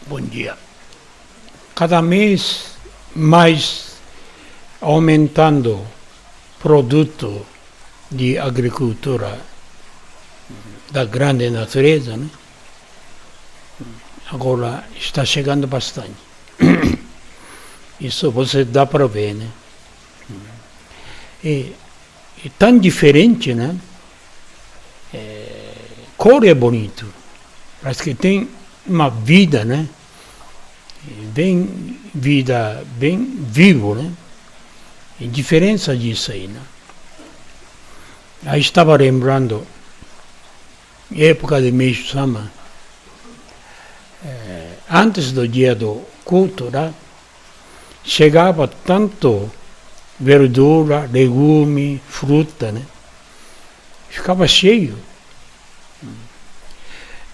Bom dia. Cada mês mais aumentando produto de agricultura da grande natureza, né? Agora está chegando bastante. Isso você dá para ver, né? E tão diferente, né? Cor é bonito. Parece que tem uma vida, né? Bem vida, bem vivo, né? E diferença disso aí, né? Aí estava lembrando, época de Meishu Sama, antes do dia do culto, né? Chegava tanto verdura, legume, fruta, né? Ficava cheio.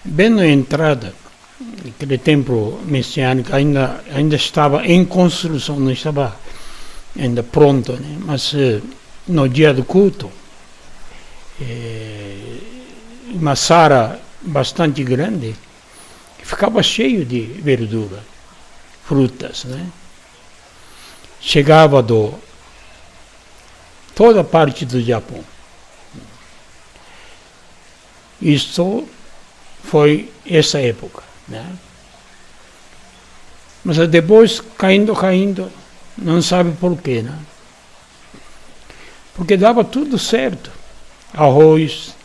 Bem na entrada, aquele templo messiânico ainda estava em construção, não estava ainda pronto, né? Mas no dia do culto, uma sala bastante grande, ficava cheio de verdura, frutas, né? Chegava toda parte do Japão. Isso foi essa época, né? Mas depois, caindo, não sabe por quê, né? Porque dava tudo certo. Arroz,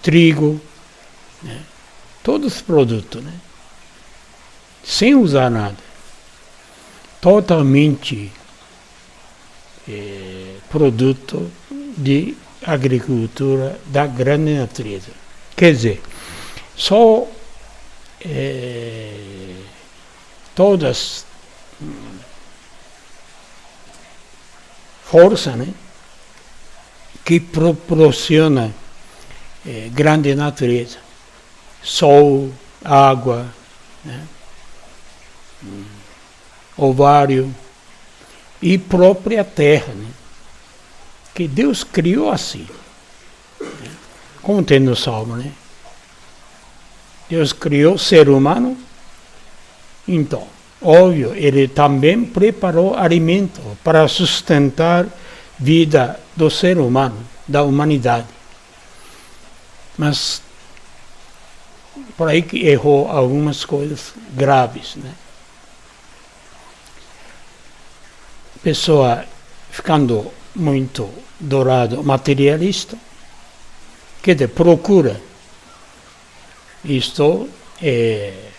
trigo, né? Todos os produtos, né? Sem usar nada. Totalmente produto de agricultura da grande natureza. Quer dizer, só todas forças, né, que proporciona grande natureza, sol, água, né, ovário e própria terra, né, que Deus criou assim, né, como tem no Salmo, né? Deus criou o ser humano, então, óbvio, ele também preparou alimento para sustentar a vida do ser humano, da humanidade. Mas, por aí que errou algumas coisas graves, né? Pessoa ficando muito dourado, materialista, que procura isto é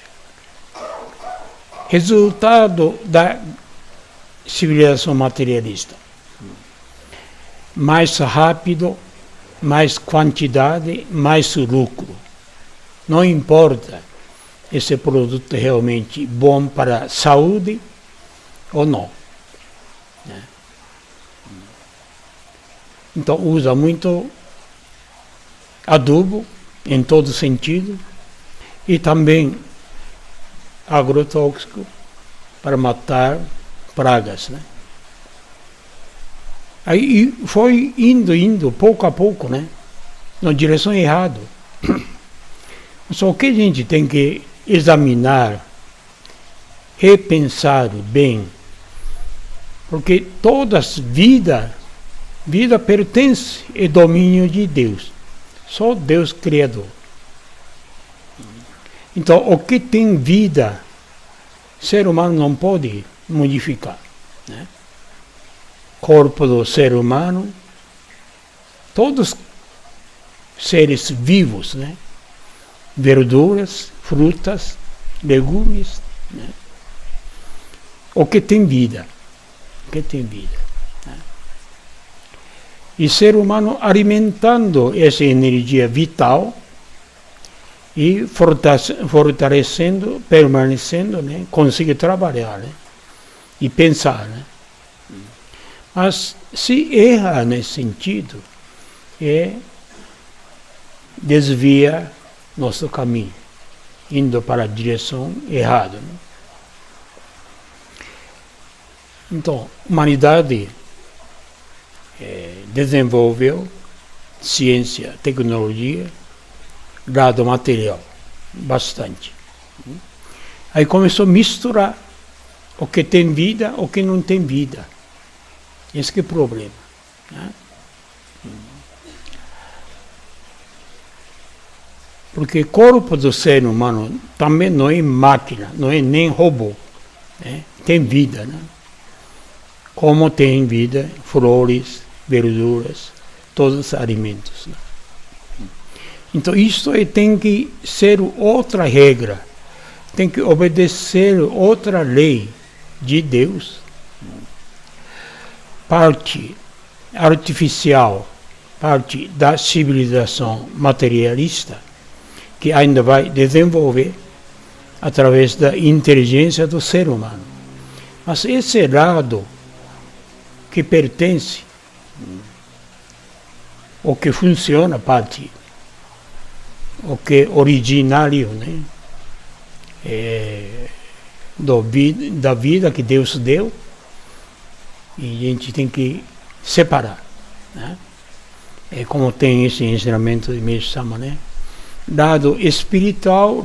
resultado da civilização materialista. Mais rápido, mais quantidade, mais lucro. Não importa esse produto é realmente bom para a saúde ou não. Então usa muito adubo em todo sentido e também agrotóxico para matar pragas, né? Aí foi indo pouco a pouco, né? Na direção errada. Só que a gente tem que examinar, repensar bem, porque toda vida pertence ao domínio de Deus. Só Deus Criador. Então, o que tem vida, o ser humano não pode modificar, né? Corpo do ser humano, todos seres vivos, né? Verduras, frutas, legumes, né? O que tem vida, né? E ser humano alimentando essa energia vital e fortalecendo, permanecendo, né? Consegue trabalhar, né? E pensar, né? Mas se erra nesse sentido, desvia nosso caminho, indo para a direção errada, né? Então, a humanidade desenvolveu ciência, tecnologia, lado material, bastante. Aí começou a misturar o que tem vida, o que não tem vida. Esse que é o problema. Né? Porque o corpo do ser humano também não é máquina, não é nem robô. Né? Tem vida, né? Como tem vida, flores, verduras, todos os alimentos. Né? Então isso tem que ser outra regra, tem que obedecer outra lei de Deus. Parte artificial, parte da civilização materialista, que ainda vai desenvolver através da inteligência do ser humano. Mas esse lado que pertence, o que funciona, parte, o que é originário, né? Da vida que Deus deu, e a gente tem que separar. Né? É como tem esse ensinamento de Meixo Sama, né? Lado espiritual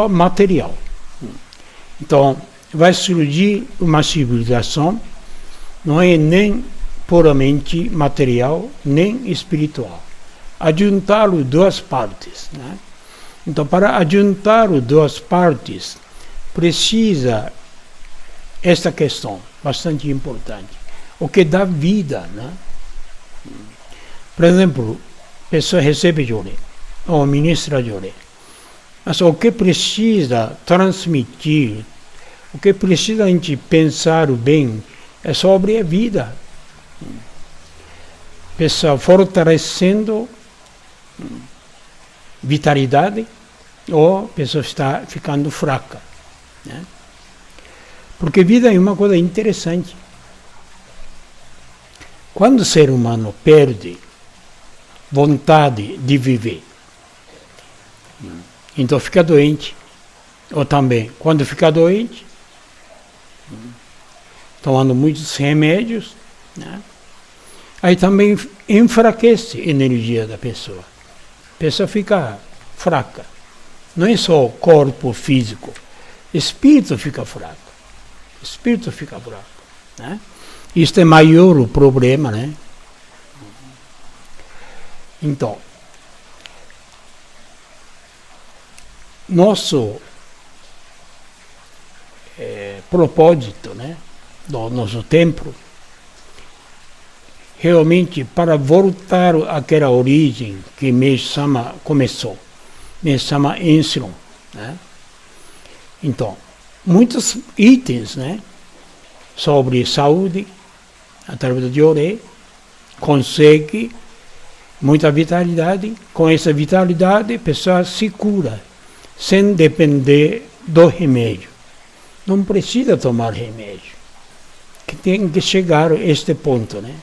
material. Então, vai surgir uma civilização, não é nem puramente material, nem espiritual. Adjuntar duas partes. Né? Então, para adjuntar duas partes, precisa esta questão, bastante importante. O que dá vida. Né? Por exemplo, a pessoa recebe Joré, ou ministra Joré. Mas o que precisa transmitir, o que precisa a gente pensar bem, é sobre a vida. Pessoa fortalecendo vitalidade, ou a pessoa está ficando fraca. Né? Porque vida é uma coisa interessante. Quando o ser humano perde vontade de viver, então fica doente. Ou também, quando fica doente, tomando muitos remédios, né? Aí também enfraquece a energia da pessoa. A pessoa fica fraca. Não é só o corpo físico, o espírito fica fraco. O espírito fica fraco. Né? Isto é maior o problema, né? Então, nosso propósito, né, do nosso templo, realmente para voltar àquela origem que Meixo Sama começou, Meixo Sama ensinou. Né? Então, muitos itens, né, sobre saúde, através do Joré, consegue muita vitalidade. Com essa vitalidade, a pessoa se cura, sem depender do remédio. Não precisa tomar remédio. Que tem que chegar a este ponto, né?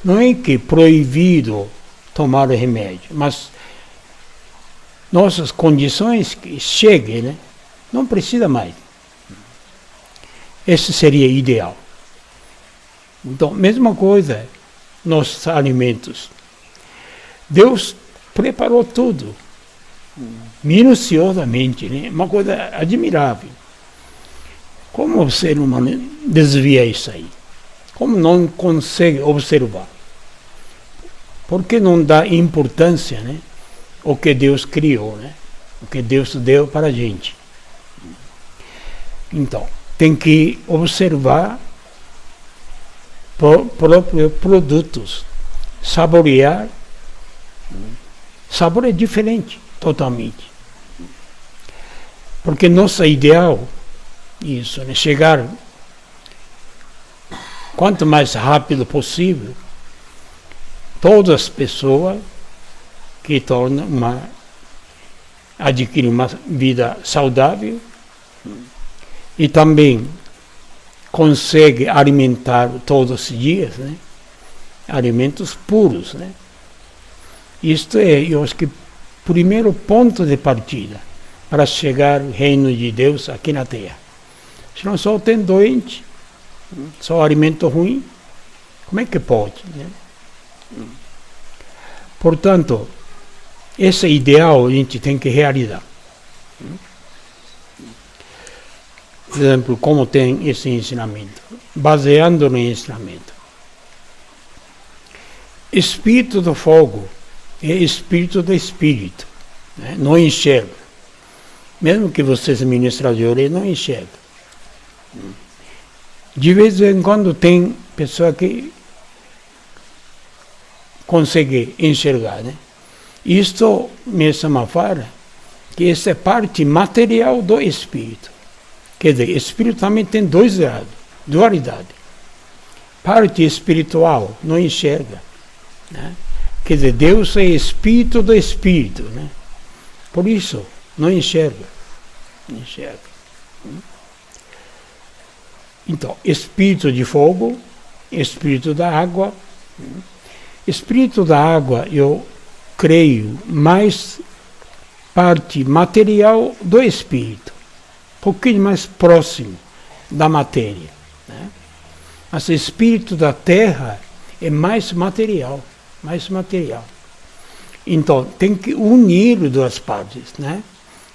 Não é que é proibido tomar remédio, mas nossas condições que cheguem, né? Não precisa mais. Esse seria ideal. Então, mesma coisa, nossos alimentos. Deus preparou tudo, minuciosamente, né? Uma coisa admirável. Como o ser humano desvia isso aí? Como não consegue observar? Por que não dá importância, né? O que Deus criou, né? O que Deus deu para a gente. Então, tem que observar próprios produtos, saborear. Sabor é diferente, totalmente. Porque nosso ideal, isso, né? Chegar quanto mais rápido possível, todas as pessoas que adquirem uma vida saudável e também consegue alimentar todos os dias, né? Alimentos puros, né? Isto é, eu acho que o primeiro ponto de partida para chegar ao reino de Deus aqui na Terra. Se não só tem doente, só alimento ruim, como é que pode? Né? Portanto, esse ideal a gente tem que realizar. por exemplo, como tem esse ensinamento, baseando no ensinamento. Espírito do fogo é espírito do espírito, né? Não enxerga. Mesmo que você se ministra de orelha, não enxerga. De vez em quando tem pessoa que consegue enxergar, né? Isto mesmo fala que essa é parte material do espírito. Quer dizer, espírito também tem dois lados, dualidade. Parte espiritual não enxerga, né? Quer dizer, Deus é espírito do espírito, né? Por isso, não enxerga. Não enxerga. Então, espírito de fogo, espírito da água. Espírito da água, eu creio, mais parte material do espírito, um pouquinho mais próximo da matéria, né? Mas o espírito da terra é mais material, mais material. Então, tem que unir duas partes, né?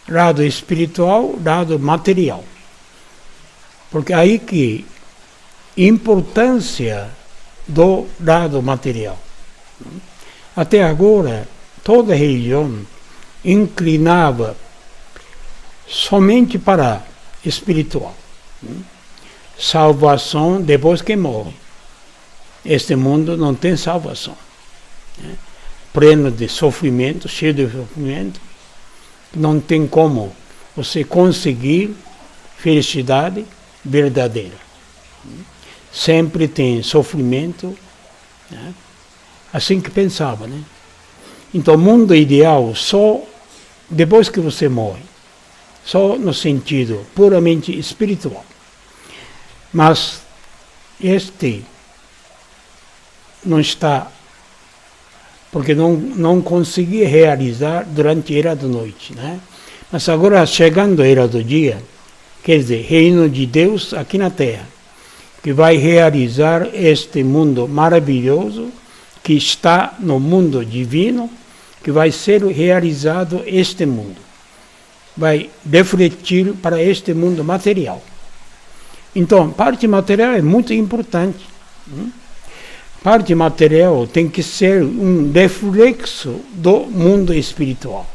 Lado espiritual, lado material. Porque aí que importância do lado material. Até agora, toda religião inclinava somente para espiritual. Salvação depois que morre. Este mundo não tem salvação. Pleno de sofrimento, cheio de sofrimento, não tem como você conseguir felicidade verdadeira. Sempre tem sofrimento, né? Assim que pensava, né? Então, o mundo ideal só depois que você morre, só no sentido puramente espiritual. Mas este não está, porque não consegui realizar durante a era da noite, né? Mas agora, chegando a era do dia, quer dizer, reino de Deus aqui na Terra, que vai realizar este mundo maravilhoso, que está no mundo divino, que vai ser realizado este mundo. Vai refletir para este mundo material. Então, parte material é muito importante. Parte material tem que ser um reflexo do mundo espiritual.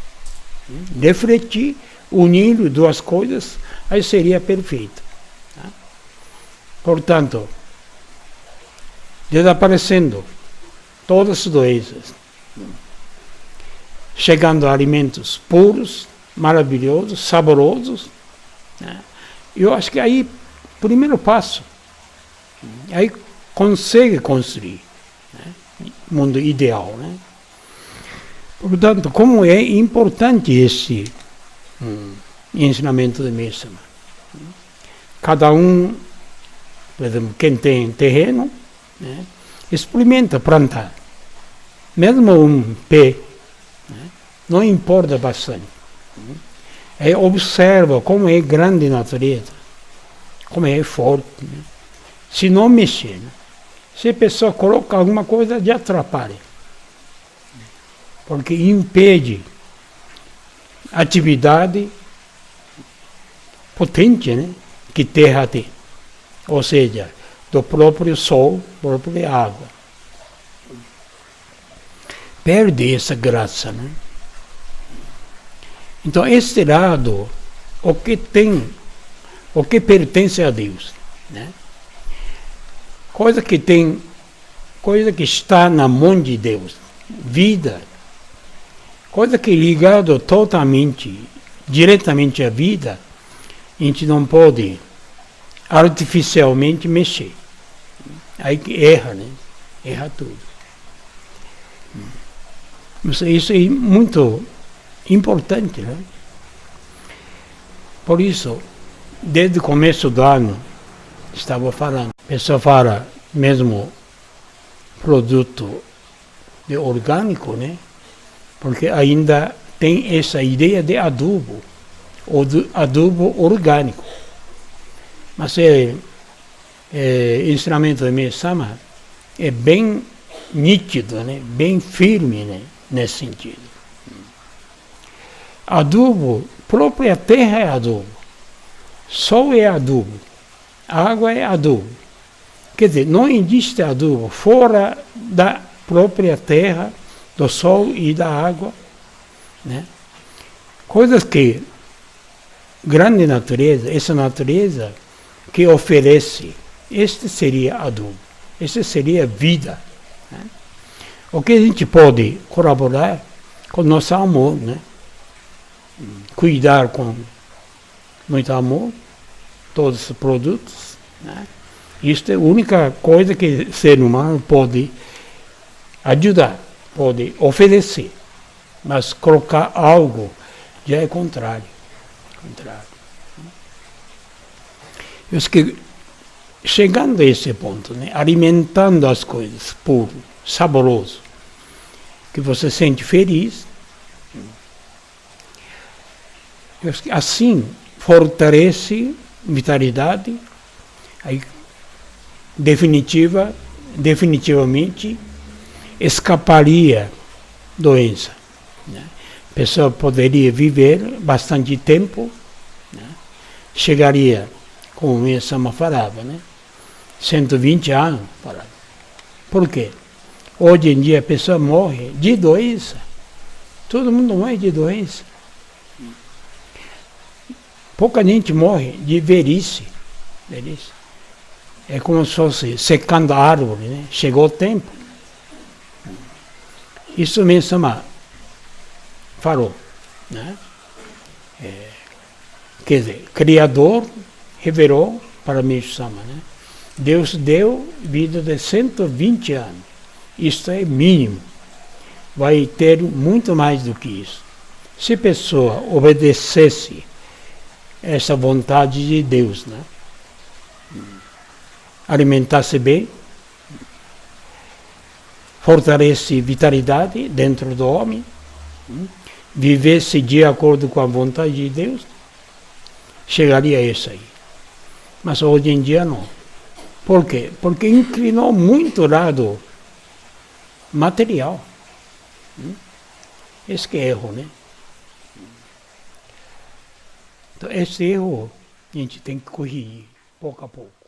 Refletir, unir duas coisas, aí seria perfeito. Portanto, desaparecendo todas as doenças, chegando a alimentos puros, maravilhosos, saborosos, né? Eu acho que aí, primeiro passo, aí consegue construir, né? Mundo ideal, né? Portanto, como é importante esse ensinamento de Mestre. Cada um, por exemplo, quem tem terreno, né, experimenta plantar. Mesmo um pé, né, não importa bastante. Aí observa como é grande a natureza, como é forte. Né? Se não mexer, né? Se a pessoa coloca alguma coisa, já atrapalha. Porque impede a atividade potente, né, que a terra tem. Ou seja, do próprio sol, própria água. Perde essa graça, né? Então, este lado, o que pertence a Deus, né? Coisa que está na mão de Deus, vida, coisa que é ligado totalmente, diretamente à vida, a gente não pode artificialmente mexer. Aí que erra, né? Erra tudo. Isso é muito importante, né? Por isso, desde o começo do ano, estava falando, a pessoa fala mesmo produto de orgânico, né? Porque ainda tem essa ideia de adubo, ou de adubo orgânico. Mas ensinamento de Mesama é bem nítido, né? Bem firme, né? Nesse sentido. Adubo, própria terra é adubo. Sol é adubo, água é adubo. Quer dizer, não existe adubo fora da própria terra, do sol e da água, né? Coisas que grande natureza, essa natureza que oferece, este seria adubo, este seria vida, né? O que a gente pode colaborar com nosso amor, né? Cuidar com muito amor todos os produtos, né? Isto é a única coisa que o ser humano pode ajudar, pode oferecer, mas colocar algo já é contrário. Eu acho que chegando a esse ponto, né, alimentando as coisas puro, saboroso, que você sente feliz, eu acho que assim fortalece vitalidade, aí definitivamente escaparia doença, né? A pessoa poderia viver bastante tempo, né? Chegaria, como o meu Sama falava, né? 120 anos. Por quê? Hoje em dia a pessoa morre de doença. Todo mundo morre de doença. Pouca gente morre de velhice. É como se fosse secando a árvore, né? Chegou o tempo. Isso mesmo falou, né? Quer dizer, Criador revelou para Mestre-sama, né? Deus deu vida de 120 anos. Isto é mínimo. Vai ter muito mais do que isso. Se a pessoa obedecesse essa vontade de Deus, né? Alimentar-se bem, fortalece vitalidade dentro do homem, vivesse de acordo com a vontade de Deus, chegaria a isso aí. Mas hoje em dia não. Por quê? Porque inclinou muito o lado material. Esse que é erro, né? Então, esse erro a gente tem que corrigir pouco a pouco.